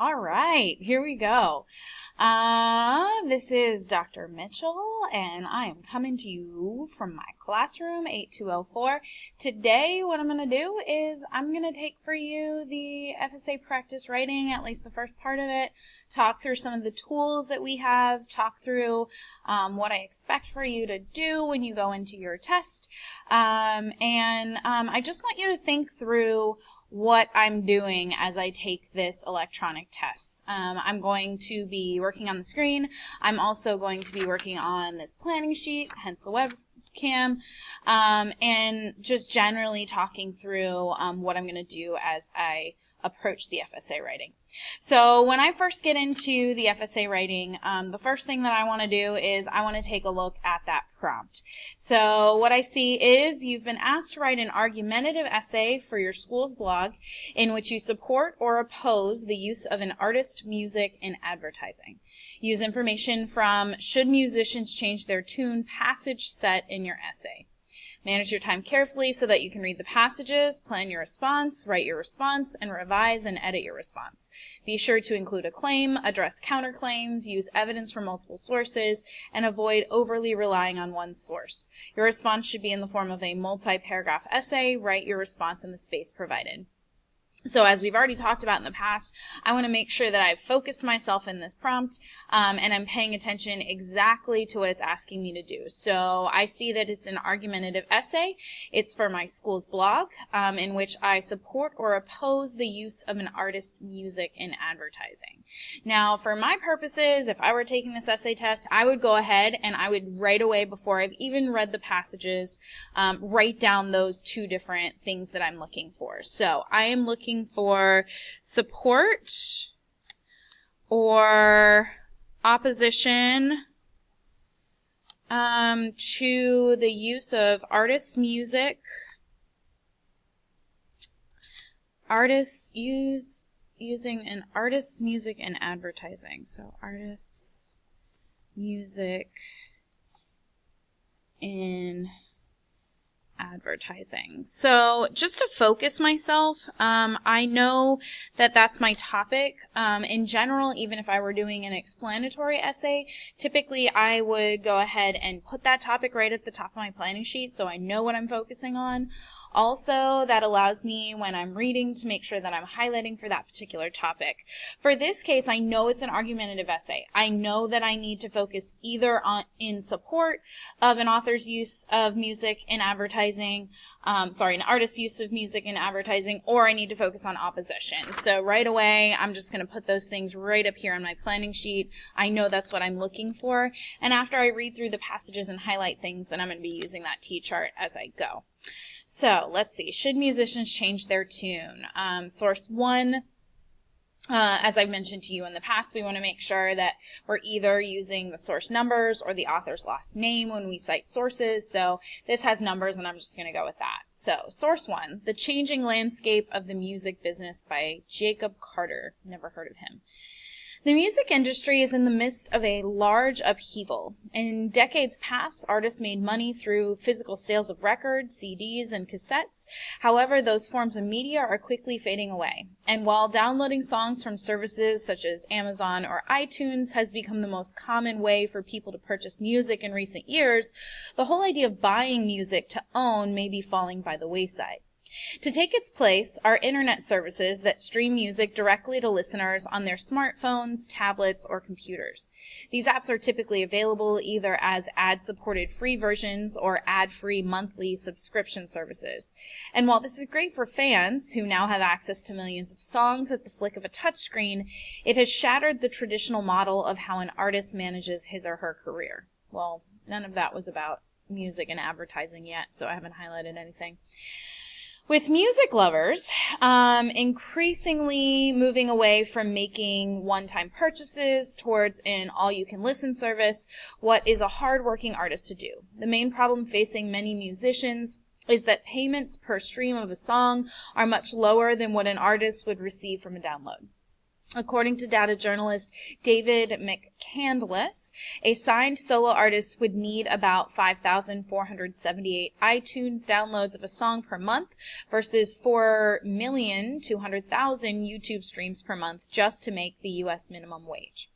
All right, here we go. This is Dr. Mitchell, and I am coming to you from my classroom, 8204. Today, what I'm going to do is I'm going to take for you the FSA practice writing, at least the first part of it, talk through some of the tools that we have, talk through what I expect for you to do when you go into your test, I just want you to think through what I'm doing as I take this electronic test. I'm going to be working on the screen. I'm also going to be working on this planning sheet, hence the webcam, and just generally talking through what I'm going to do as I approach the FSA writing. So when I first get into the FSA writing, the first thing that I want to do is I want to take a look at that prompt. So what I see is you've been asked to write an argumentative essay for your school's blog in which you support or oppose the use of an artist, music, in advertising. Use information from "Should musicians change their tune?" passage set in your essay. Manage your time carefully so that you can read the passages, plan your response, write your response, and revise and edit your response. Be sure to include a claim, address counterclaims, use evidence from multiple sources, and avoid overly relying on one source. Your response should be in the form of a multi-paragraph essay. Write your response in the space provided. So as we've already talked about in the past, I want to make sure that I've focused myself in this prompt and I'm paying attention exactly to what it's asking me to do. So I see that it's an argumentative essay. It's for my school's blog in which I support or oppose the use of an artist's music in advertising. Now for my purposes, if I were taking this essay test, I would go ahead and I would right away, before I've even read the passages, write down those two different things that I'm looking for. So I am looking for support or opposition to the use of artists' music, using an artist's music in advertising. So artists' music in advertising. So just to focus myself, I know that that's my topic. In general, even if I were doing an explanatory essay, typically I would go ahead and put that topic right at the top of my planning sheet so I know what I'm focusing on. Also, that allows me, when I'm reading, to make sure that I'm highlighting for that particular topic. For this case, I know it's an argumentative essay. I know that I need to focus either in support of an author's use of music in advertising, an artist's use of music in advertising, or I need to focus on opposition. So right away, I'm just going to put those things right up here on my planning sheet. I know that's what I'm looking for. And after I read through the passages and highlight things, then I'm going to be using that T-chart as I go. So let's see. Should musicians change their tune? Source one, as I've mentioned to you in the past, we want to make sure that we're either using the source numbers or the author's last name when we cite sources. So this has numbers, and I'm just going to go with that. So source one, The Changing Landscape of the Music Business by Jacob Carter. Never heard of him. The music industry is in the midst of a large upheaval. In decades past, artists made money through physical sales of records, CDs, and cassettes. However, those forms of media are quickly fading away. And while downloading songs from services such as Amazon or iTunes has become the most common way for people to purchase music in recent years, the whole idea of buying music to own may be falling by the wayside. To take its place are internet services that stream music directly to listeners on their smartphones, tablets, or computers. These apps are typically available either as ad-supported free versions or ad-free monthly subscription services. And while this is great for fans who now have access to millions of songs at the flick of a touchscreen, it has shattered the traditional model of how an artist manages his or her career. Well, none of that was about music and advertising yet, so I haven't highlighted anything. With music lovers increasingly moving away from making one-time purchases towards an all-you-can-listen service, what is a hard-working artist to do? The main problem facing many musicians is that payments per stream of a song are much lower than what an artist would receive from a download. According to data journalist David McCandless, a signed solo artist would need about 5,478 iTunes downloads of a song per month versus 4,200,000 YouTube streams per month just to make the U.S. minimum wage.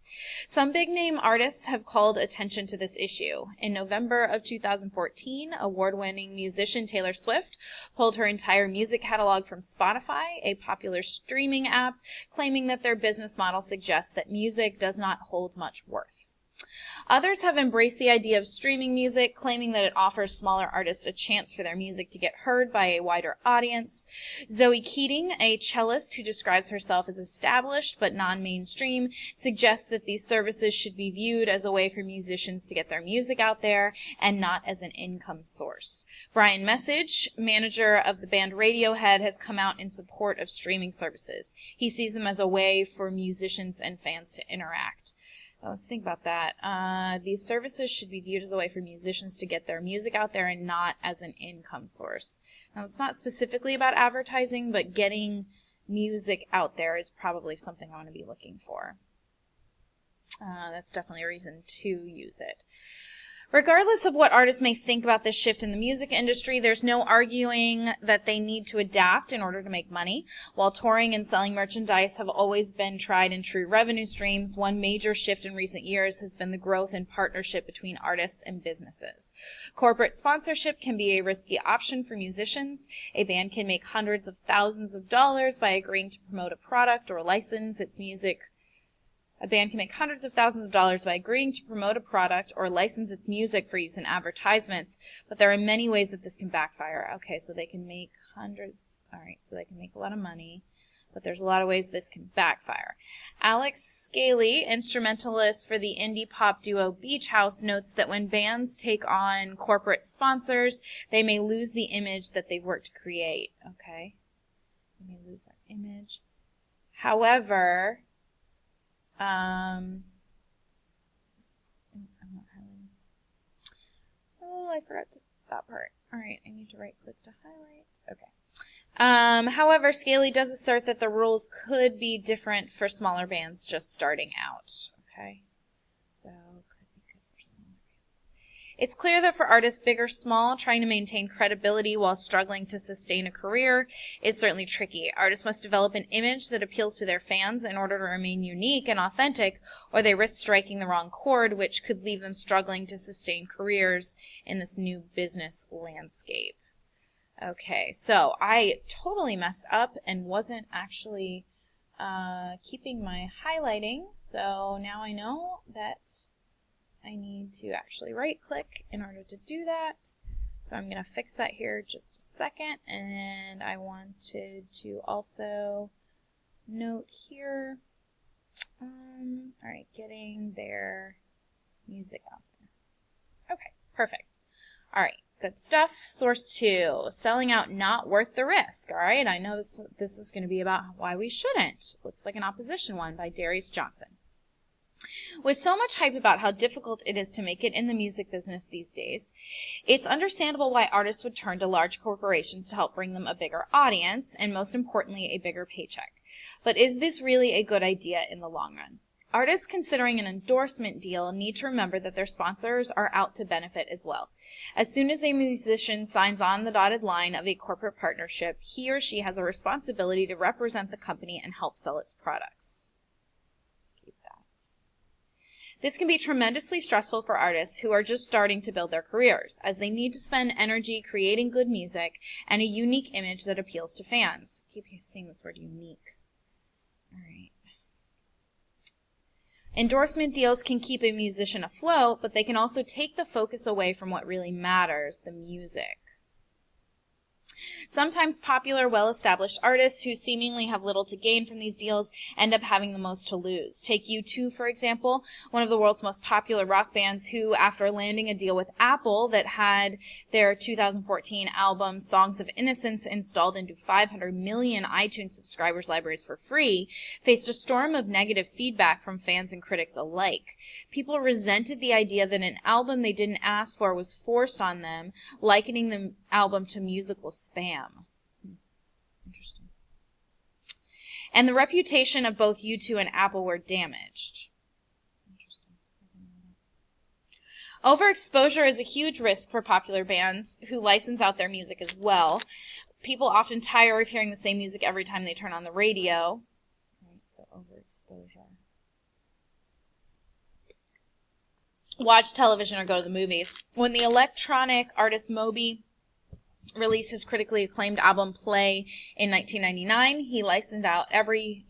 Some big-name artists have called attention to this issue. In November of 2014, award-winning musician Taylor Swift pulled her entire music catalog from Spotify, a popular streaming app, claiming that their business model suggests that music does not hold much worth. Others have embraced the idea of streaming music, claiming that it offers smaller artists a chance for their music to get heard by a wider audience. Zoe Keating, a cellist who describes herself as established but non-mainstream, suggests that these services should be viewed as a way for musicians to get their music out there and not as an income source. Brian Message, manager of the band Radiohead, has come out in support of streaming services. He sees them as a way for musicians and fans to interact. Let's think about that. These services should be viewed as a way for musicians to get their music out there and not as an income source. Now, it's not specifically about advertising, but getting music out there is probably something I want to be looking for. That's definitely a reason to use it. Regardless of what artists may think about this shift in the music industry, there's no arguing that they need to adapt in order to make money. While touring and selling merchandise have always been tried and true revenue streams, one major shift in recent years has been the growth in partnership between artists and businesses. Corporate sponsorship can be a risky option for musicians. A band can make hundreds of thousands of dollars by agreeing to promote a product or license its music. A band can make hundreds of thousands of dollars by agreeing to promote a product or license its music for use in advertisements, but there are many ways that this can backfire. Okay, so they can make hundreds, all right, so they can make a lot of money, but there's a lot of ways this can backfire. Alex Scaly, instrumentalist for the indie pop duo Beach House, notes that when bands take on corporate sponsors, they may lose the image that they've worked to create. Okay, they may lose that image. However, I'm not highlighting. Oh, I forgot that part. All right, I need to right click to highlight. Okay. However, Scaly does assert that the rules could be different for smaller bands just starting out. Okay, so could be good for smaller bands. It's clear that for artists big or small, trying to maintain credibility while struggling to sustain a career is certainly tricky. Artists must develop an image that appeals to their fans in order to remain unique and authentic, or they risk striking the wrong chord, which could leave them struggling to sustain careers in this new business landscape. Okay, so I totally messed up and wasn't actually keeping my highlighting, so now I know that I need to actually right-click in order to do that. So I'm going to fix that here just a second. And I wanted to also note here, all right, getting their music out there. Okay, perfect. All right, good stuff. Source 2, selling out not worth the risk. All right, I know this is going to be about why we shouldn't. Looks like an opposition one by Darius Johnson. With so much hype about how difficult it is to make it in the music business these days, it's understandable why artists would turn to large corporations to help bring them a bigger audience and, most importantly, a bigger paycheck. But is this really a good idea in the long run? Artists considering an endorsement deal need to remember that their sponsors are out to benefit as well. As soon as a musician signs on the dotted line of a corporate partnership, he or she has a responsibility to represent the company and help sell its products. This can be tremendously stressful for artists who are just starting to build their careers, as they need to spend energy creating good music and a unique image that appeals to fans. I keep seeing this word unique. All right. Endorsement deals can keep a musician afloat, but they can also take the focus away from what really matters, the music. Sometimes popular, well-established artists who seemingly have little to gain from these deals end up having the most to lose. Take U2, for example, one of the world's most popular rock bands who, after landing a deal with Apple that had their 2014 album Songs of Innocence installed into 500 million iTunes subscribers' libraries for free, faced a storm of negative feedback from fans and critics alike. People resented the idea that an album they didn't ask for was forced on them, likening the album to musical spam. Interesting. And the reputation of both U2 and Apple were damaged. Overexposure is a huge risk for popular bands who license out their music as well. People often tire of hearing the same music every time they turn on the radio. Right, so overexposure. Watch television or go to the movies. When the electronic artist Moby released his critically acclaimed album Play in 1999, he licensed out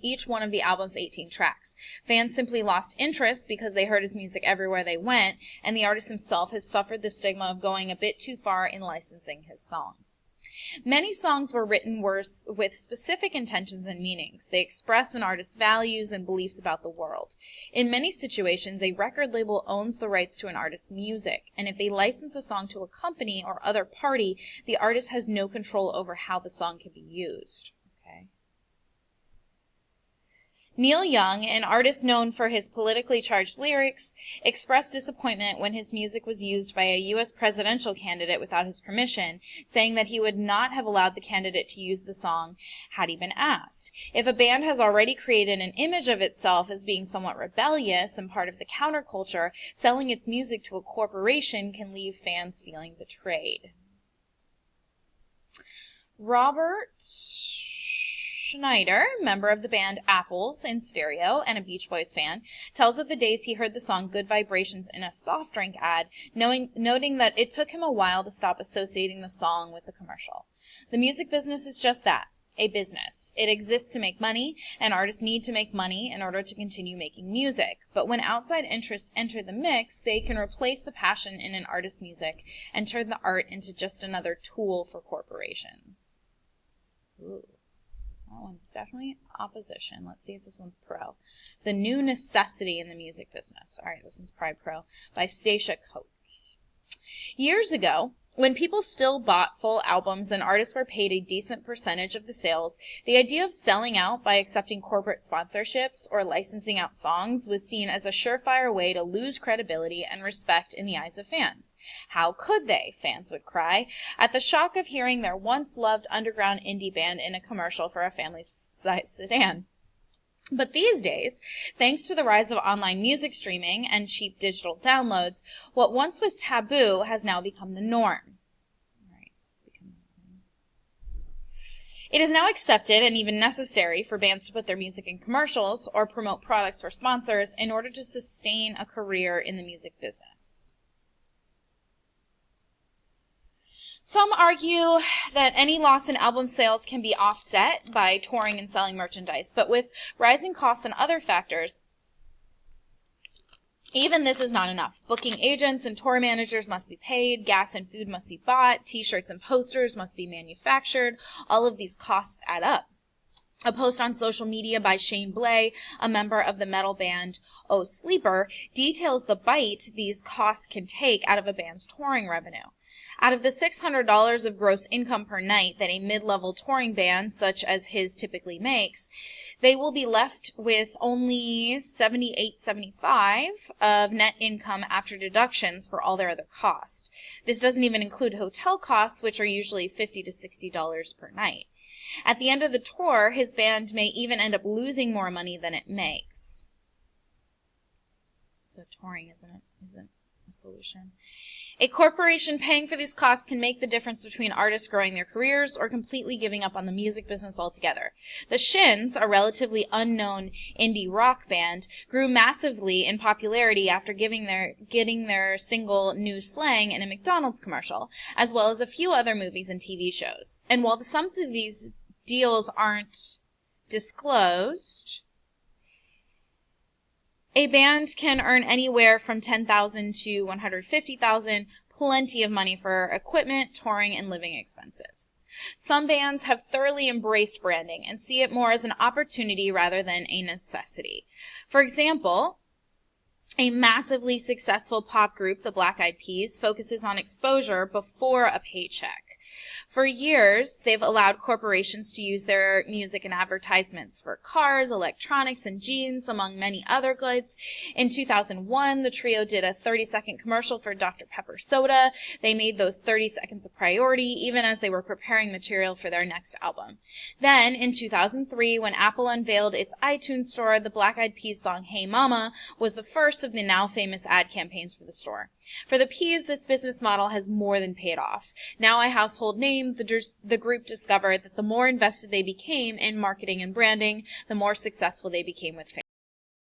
each one of the album's 18 tracks. Fans simply lost interest because they heard his music everywhere they went, and the artist himself has suffered the stigma of going a bit too far in licensing his songs. Many songs were written with specific intentions and meanings. They express an artist's values and beliefs about the world. In many situations, a record label owns the rights to an artist's music, and if they license a song to a company or other party, the artist has no control over how the song can be used. Okay. Neil Young, an artist known for his politically charged lyrics, expressed disappointment when his music was used by a U.S. presidential candidate without his permission, saying that he would not have allowed the candidate to use the song had he been asked. If a band has already created an image of itself as being somewhat rebellious and part of the counterculture, selling its music to a corporation can leave fans feeling betrayed. Robert Schneider, member of the band Apples in Stereo and a Beach Boys fan, tells of the days he heard the song Good Vibrations in a soft drink ad, noting that it took him a while to stop associating the song with the commercial. The music business is just that, a business. It exists to make money, and artists need to make money in order to continue making music. But when outside interests enter the mix, they can replace the passion in an artist's music and turn the art into just another tool for corporations. Ooh. That one's definitely opposition. Let's see if this one's pro. The New Necessity in the Music Business. All right, this one's probably pro. By Stacia Coates. Years ago, when people still bought full albums and artists were paid a decent percentage of the sales, the idea of selling out by accepting corporate sponsorships or licensing out songs was seen as a surefire way to lose credibility and respect in the eyes of fans. How could they, fans would cry, at the shock of hearing their once-loved underground indie band in a commercial for a family-sized sedan. But these days, thanks to the rise of online music streaming and cheap digital downloads, what once was taboo has now become the norm. It is now accepted and even necessary for bands to put their music in commercials or promote products for sponsors in order to sustain a career in the music business. Some argue that any loss in album sales can be offset by touring and selling merchandise, but with rising costs and other factors, even this is not enough. Booking agents and tour managers must be paid, gas and food must be bought, t-shirts and posters must be manufactured. All of these costs add up. A post on social media by Shane Blay, a member of the metal band Oh Sleeper, details the bite these costs can take out of a band's touring revenue. Out of the $600 of gross income per night that a mid-level touring band such as his typically makes, they will be left with only $78.75 of net income after deductions for all their other costs. This doesn't even include hotel costs, which are usually $50 to $60 per night. At the end of the tour, his band may even end up losing more money than it makes. So touring isn't a solution. A corporation paying for these costs can make the difference between artists growing their careers or completely giving up on the music business altogether. The Shins, a relatively unknown indie rock band, grew massively in popularity after getting their single New Slang in a McDonald's commercial, as well as a few other movies and TV shows. And while the sums of these deals aren't disclosed, a band can earn anywhere from $10,000 to $150,000, plenty of money for equipment, touring, and living expenses. Some bands have thoroughly embraced branding and see it more as an opportunity rather than a necessity. For example, a massively successful pop group, the Black Eyed Peas, focuses on exposure before a paycheck. For years, they've allowed corporations to use their music in advertisements for cars, electronics, and jeans, among many other goods. In 2001, the trio did a 30-second commercial for Dr. Pepper soda. They made those 30 seconds a priority, even as they were preparing material for their next album. Then, in 2003, when Apple unveiled its iTunes store, the Black Eyed Peas song Hey Mama was the first of the now famous ad campaigns for the store. For the Peas, this business model has more than paid off. Now a household name, the group discovered that the more invested they became in marketing and branding, the more successful they became with fans.